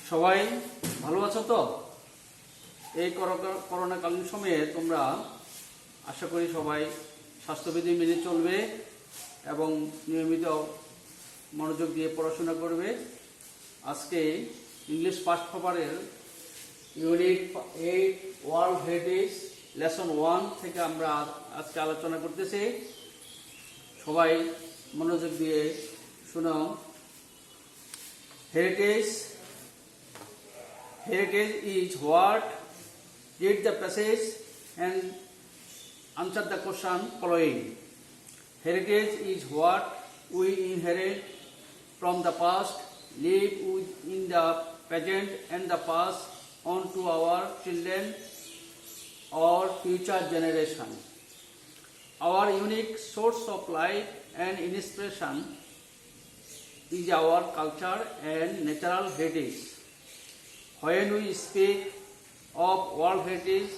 সবাই ভালো আছো তো? এই করোনাকালীন সময়ে তোমরা আশা করি সবাই স্বাস্থ্যবিধি মেনে চলবে এবং নিয়মিত মনোযোগ দিয়ে পড়াশোনা করবে। আজকে ইংলিশ ফার্স্ট পেপারের ইউনিট 8 ওয়ার্ল্ড হেরিটেজ লেসন 1 থেকে আমরা আজকে আলোচনা করতেছি। সবাই মনোযোগ দিয়ে শোনো। Heritage is what? Read the passage and answer the question following. Heritage is what we inherit from the past, live in the present and the past on to our children or future generation. Our unique source of life and inspiration is our culture and natural heritage. When we speak of World Heritage,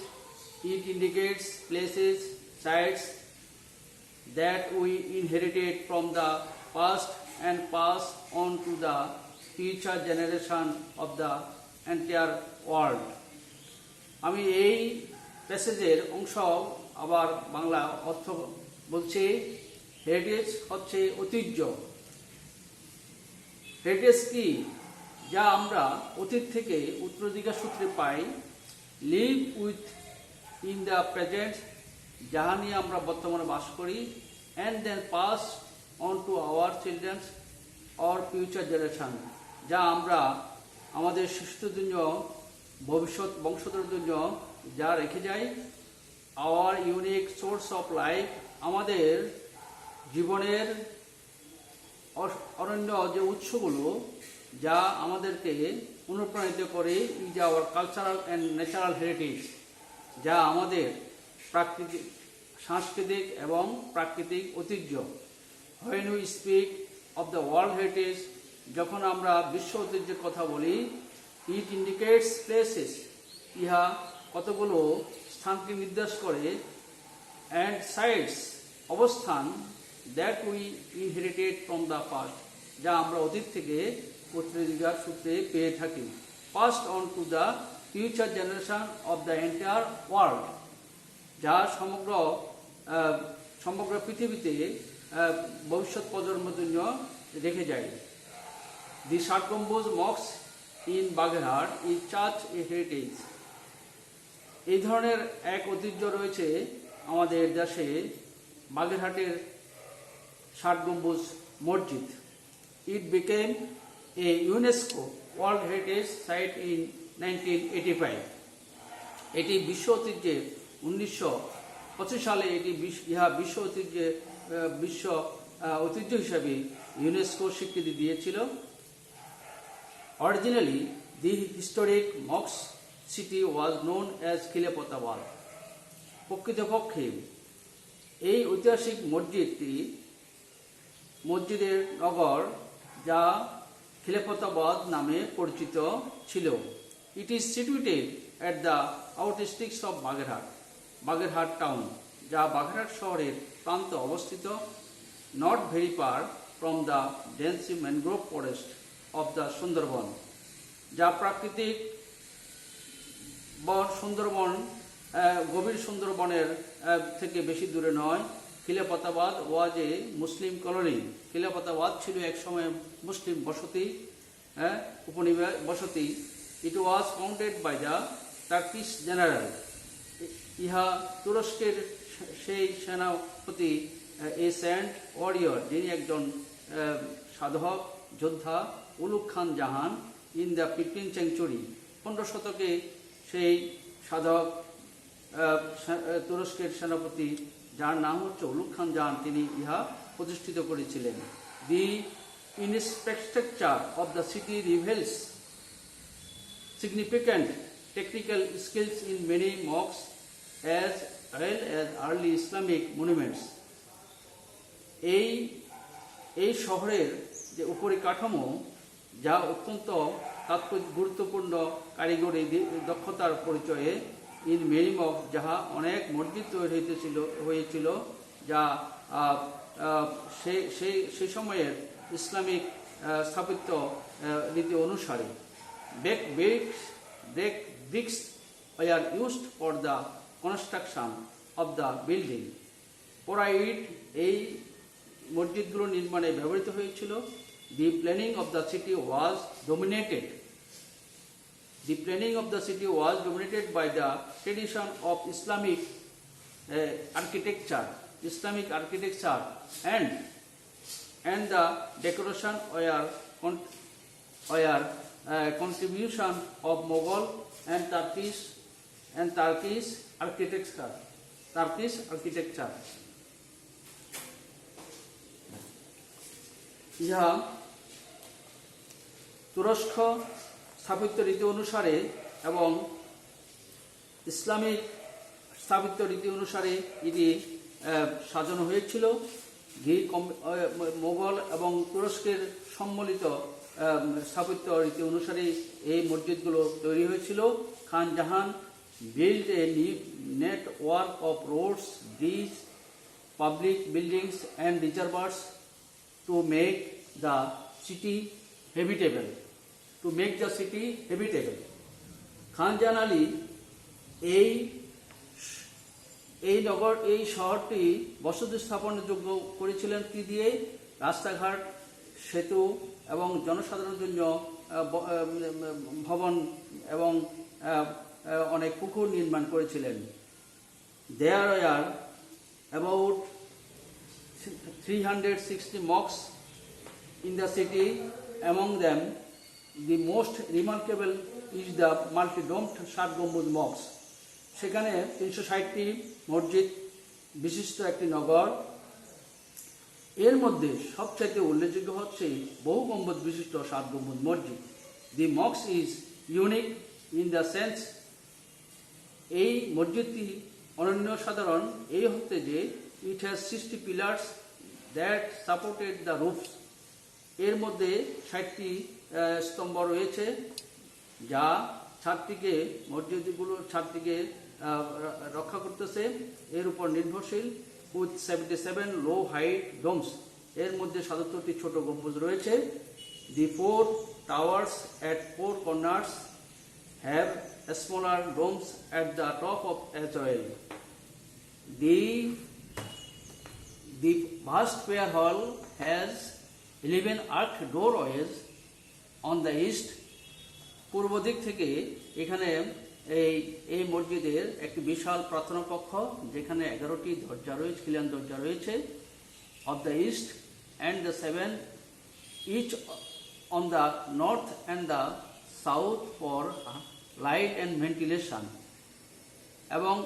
it indicates places, sites that we inherited from the past and pass on to the future generation of the entire world. আমি এই প্যাসেজের অংশ আবার বাংলা অর্থ বলছি। Heritage হচ্ছে ঐতিহ্য। Heritage কি? যা আমরা অতীত থেকে উত্তরাধিকার সূত্রে পাই। Live with in the present, যাহা নিয়ে আমরা বর্তমানে বাস করি। And then pass on to our childrens or future generation, যা আমরা আমাদের শিশুদের জন্য, ভবিষ্যৎ বংশধরের জন্য যা রেখে যাই। Our unique source of life, আমাদের জীবনের অনন্য যে উৎসগুলো যা আমাদেরকে অনুপ্রাণিত করে, is our cultural and natural heritage, যা আমাদের প্রাকৃতিক, সাংস্কৃতিক এবং প্রাকৃতিক ঐতিহ্য। When we speak of the world heritage, যখন আমরা বিশ্ব ঐতিহ্যের কথা বলি, ইট ইন্ডিকেটস প্লেসেস, ইহা কতগুলো স্থানকে নির্দেশ করে। অ্যান্ড সাইটস, অবস্থান, that we inherited from the past, যা আমরা অতীত থেকে উত্তরাধিকার সূত্রে পেয়ে থাকি। Past on to the future generation of the entire world, যা সমগ্র পৃথিবীতে ভবিষ্যৎ প্রজন্মের জন্য রেখে যায়। দি ষাট গম্বুজ মস্ক in Bagerhat is church A heritage, এই ধরনের এক ঐতিহ্য রয়েছে আমাদের দেশে। বাগেরহাটের ষাট গম্বুজ মসজিদ। It became a UNESCO world heritage site in 1985। এটি বিশ্ব ঐতিহ্যে 1925 সালে ইহা বিশ্ব ঐতিহ্য হিসাবে ইউনেস্কো স্বীকৃতি দিয়েছিল। Originally the historic mosque city was known as Khalifatabad. প্রকৃতপক্ষে এই ঐতিহাসিক মসজিদের নগর, যা খিলাফতাবাদ নামে পরিচিত ছিল। It is situated at the outskirts of Bagerhat town, যা বাগেরহাট শহরের প্রান্তে অবস্থিত। Not very far from the dense mangrove forest of the Sundarban, যা প্রাকৃতিক সুন্দরবন, গভীর সুন্দরবনের থেকে বেশি দূরে নয়। খিলাফতাবাদ ওয়াজ এ মুসলিম কলোনি, খিলাফতাবাদ ছিল এক সময় মুসলিম বসতি, উপনিবেশ বসতি। It was founded by the Turkish general, ইহা তুরস্কের সেই সেনাপতি এ সেন্ট ওয়ারিয়র, যিনি একজন সাধক যোদ্ধা, Ulugh Khan Jahan, in the 15th century, 15 শতকে সেই সাধক তুরস্কের সেনাপতি, যার নাম হচ্ছে উলুগ খান জাহান, তিনি ইহা প্রতিষ্ঠিত করেছিলেন। The infrastructure of the city reveals significant technical skills in many mosques as well as early Islamic monuments. এই শহরের যে উপরিকাঠামো, যা অত্যন্ত গুরুত্বপূর্ণ কারিগরি দক্ষতার পরিচয়ে, ইন মেনি মস্ক, যাহা অনেক মসজিদ তৈরি হয়েছিল, যা সেই সময়ের ইসলামিক স্থাপত্য রীতি অনুসারে। bricks were used for the construction of the building. পোড়া ইট এই মসজিদগুলো নির্মাণে ব্যবহৃত হয়েছিল। The planning of the city was dominated by the tradition of Islamic architecture, and the decoration were contribution of Mughal and Turkish architecture. ইহা তুরস্ক স্থাপত্য রীতি অনুসারে এবং ইসলামিক স্থাপত্য রীতি অনুসারে এটি সাজানো হয়েছিল। গ্রিক, মোগল এবং তুরস্কের সম্মিলিত স্থাপত্য রীতি অনুসারে এই মসজিদগুলো তৈরি হয়েছিল। খান জাহান built a network of roads, bridges, public buildings and reservoirs to make the city habitable. খান জাহান আলী এই শহরটি বসতি স্থাপনের যোগ্য করেছিলেন কি দিয়ে? রাস্তাঘাট, সেতু এবং জনসাধারণের জন্য ভবন এবং অনেক পুকুর নির্মাণ করেছিলেন। There were about 360 mosques in the city. Among them, the most remarkable is the multi-domed 7 গম্বুজ mosque. সেখানে 360টি মসজিদ বিশিষ্ট একটি নগর। এর মধ্যে সবচাইতে উল্লেখযোগ্য হচ্ছে বহু গম্বুজ বিশিষ্ট 7 গম্বুজ মসজিদ। The mosque is unique in the sense, এই মসজিদটি অনন্য সাধারণ এই হতে যে it has 60 pillars that supported the roofs. এর মধ্যে 60টি স্তম্ভ রয়েছে যা ছাদটিকে রক্ষা করতেছে, এর উপর নির্ভরশীল। with 77 low height domes, এর মধ্যে 77টি ছোট গম্বুজ রয়েছে। The 4 towers at 4 corners have smaller domes at the top of as well. The vast prayer hall has 11 arched doorways on the east. পূর্ব দিক থেকে এখানে এই মসজিদের একটি বিশাল প্রার্থনা কক্ষ যেখানে 11টি দরজা রয়েছে, খিলান দরজা রয়েছে। of the east and the 7 each on the north and the south for light and ventilation. এবং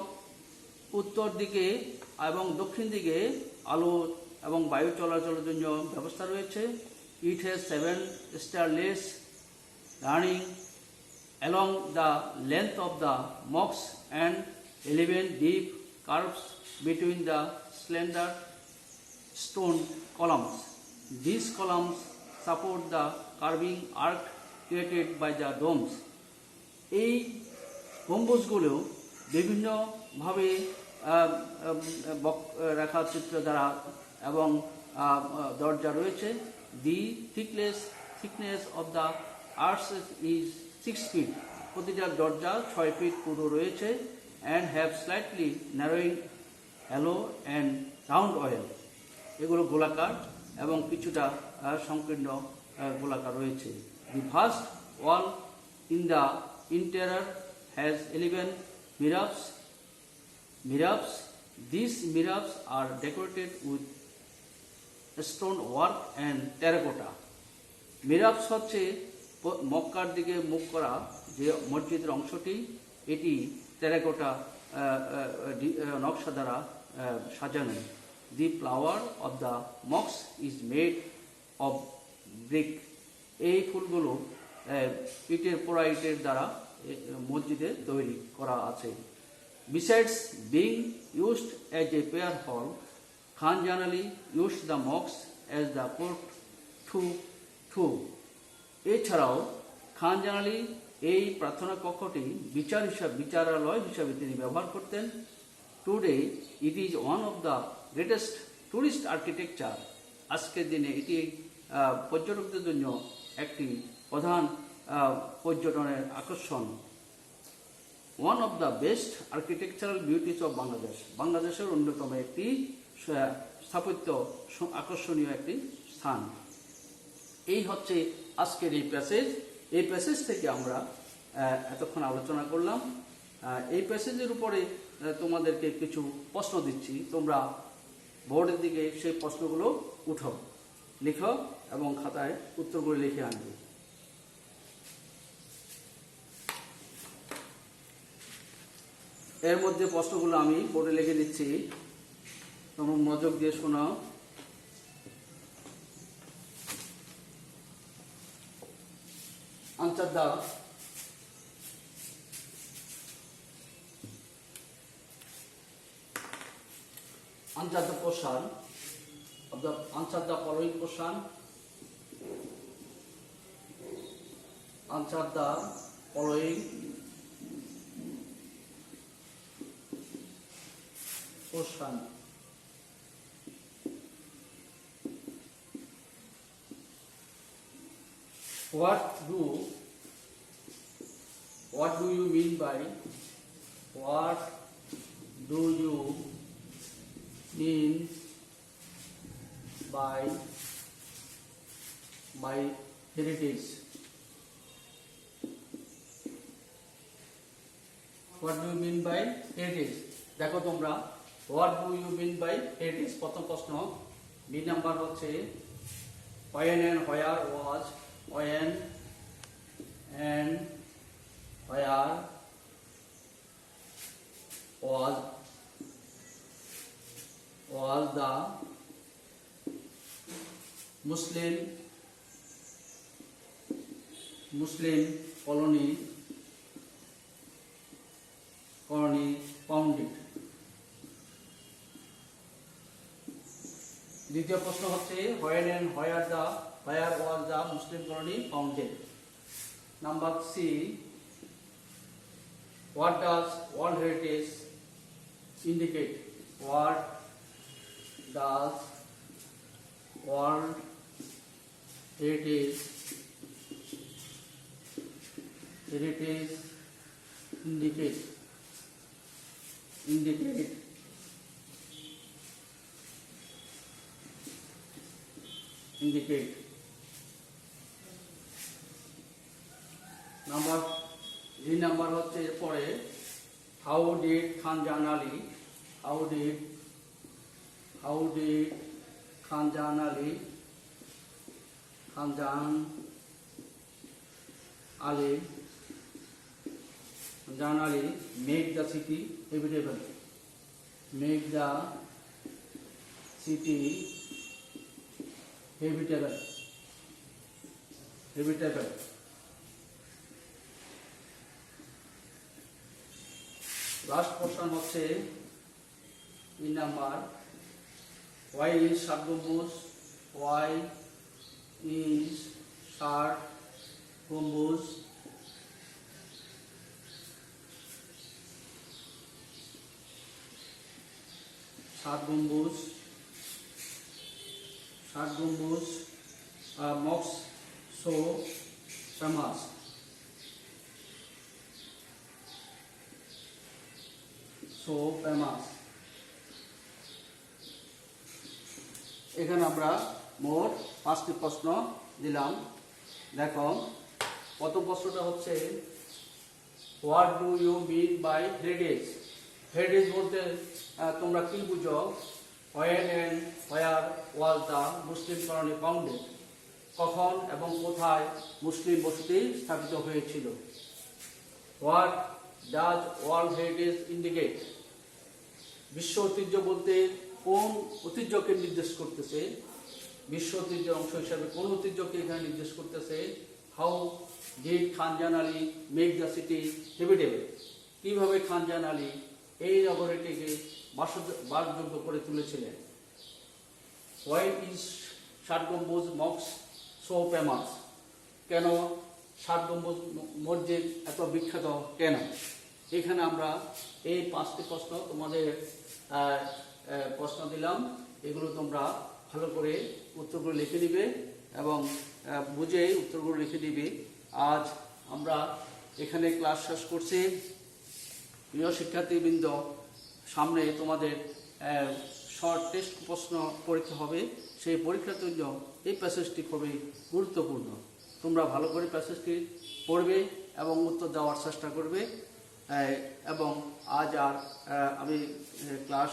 উত্তর দিকে এবং দক্ষিণ দিকে আলো এবং বায়ু চলাচলের জন্য ব্যবস্থা রয়েছে। It has 7 stairways running along the length of the mosque and 11 deep curves between the slender stone columns. These columns support the curving arc created by the domes. এই গম্বুজগুলো বিভিন্নভাবে রেখাচিত্র দ্বারা এবং দরজা রয়েছে। The thickness of the arch is 6 feet. প্রতিটা দরজা 6 fit পুরো রয়েছে। and have slightly narrowing hollow and round oil. এগুলো গোলাকার এবং কিছুটা সংকীর্ণ গোলাকার রয়েছে। The first wall in the interior has 11 mihrabs. These mihrabs are decorated with stone work and terracotta. মিহরাব হচ্ছে মক্কার দিকে মুখ করা যে মসজিদের অংশটি, এটি টেরাকোটা নকশা দ্বারা সাজানো। The flower of the mosque is made of brick. এই ফুলগুলো পোড়া ইটের দ্বারা মসজিদে তৈরি করা আছে। Besides being used as a prayer hall, Khan generally used the mosque as the port to. এছাড়াও খান জানালি এই প্রার্থনা কক্ষটি বিচারালয় হিসাবে তিনি ব্যবহার করতেন। Today it is one of the greatest tourist architecture. আজকের দিনে এটি পর্যটকদের জন্য একটি প্রধান পর্যটনের আকর্ষণ। One of the best architectural beauties of Bangladesh, বাংলাদেশের অন্যতম একটি স্থাপত্য আকর্ষণীয় একটি স্থান। এই হচ্ছে আজকের এই প্যাসেজ। এই প্যাসেজ থেকে আমরা এতক্ষণ আলোচনা করলাম। এই প্যাসেজের উপরে তোমাদেরকে কিছু প্রশ্ন দিচ্ছি, তোমরা বোর্ডের দিকে সেই প্রশ্নগুলো উঠাও, লিখো এবং খাতায় উত্তরগুলো লিখে আনবে। এর মধ্যে প্রশ্নগুলো আমি বোর্ডে লিখে দিচ্ছি, তোমরা মনোযোগ দিয়ে শোনাও। Answer the question of the answer the following question. Answer the following question. What do you mean by what do you mean by heritage? What do you mean by heritage? দেখো তোমরা what do you mean by heritage প্রথম প্রশ্ন। B number হচ্ছে when and where was when and where was the Muslim colony founded? দ্বিতীয় প্রশ্ন হচ্ছে when and where was the Muslim colony founded? Number C, what does World Heritage indicate? What does World Heritage indicate? Number D number হচ্ছে এরপরে how did Khanjan Ali make the city habitable? Last question হচ্ছে তিন number why is ষাট গম্বুজ mosque so famous? এখানে আমরা মোট 5টি প্রশ্ন দিলাম। দেখো প্রথম প্রশ্নটা হচ্ছে what do you mean by heritage? Heritage বলতে তোমরা কি বুঝো? when and where was the Muslim colony founded? কখন এবং কোথায় মুসলিম বসতি স্থাপিত হয়েছিল? What does World Heritage indicate? বিশ্ব ঐতিহ্য বলতে কোন ঐতিহ্যকে নির্দেশ করতেছে? বিশ্ব ঐতিহ্যের অংশ হিসাবে কোন ঐতিহ্যকে এখানে নির্দেশ করতেছে? How did Khanjan Ali make the city habitable? কিভাবে খানজান আলী এই নগরীটিকে বাসযোগ্য করে তুলেছিলেন? হোয়াই ইজ ষাট গম্বুজ মস্ক সো ফেমাস? কেন ষাট গম্বুজ মসজিদ এত বিখ্যাত কেন? এখানে আমরা এই 5টি প্রশ্ন তোমাদের প্রশ্ন দিলাম, এগুলো তোমরা ভালো করে উত্তরগুলো লিখে দিবে এবং বুঝে উত্তরগুলো লিখে দিবে। আজ আমরা এখানে ক্লাস শেষ করছি। প্রিয় শিক্ষার্থীবৃন্দ, সামনে তোমাদের শর্ট টেস্ট প্রশ্ন পরীক্ষা হবে। সেই পরীক্ষার জন্য এই প্যাসেজটি খুবই গুরুত্বপূর্ণ। তোমরা ভালো করে প্যাসেজটি পড়বে এবং উত্তর দেওয়ার চেষ্টা করবে। এবং আজ আর আমি ক্লাস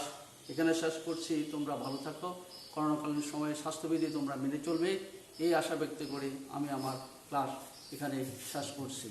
এখানে শেষ করছি। তোমরা ভালো থাকো, করোনাকালীন সময়ে স্বাস্থ্যবিধি তোমরা মেনে চলবে, এই আশা ব্যক্ত করে আমি আমার ক্লাস এখানে শেষ করছি।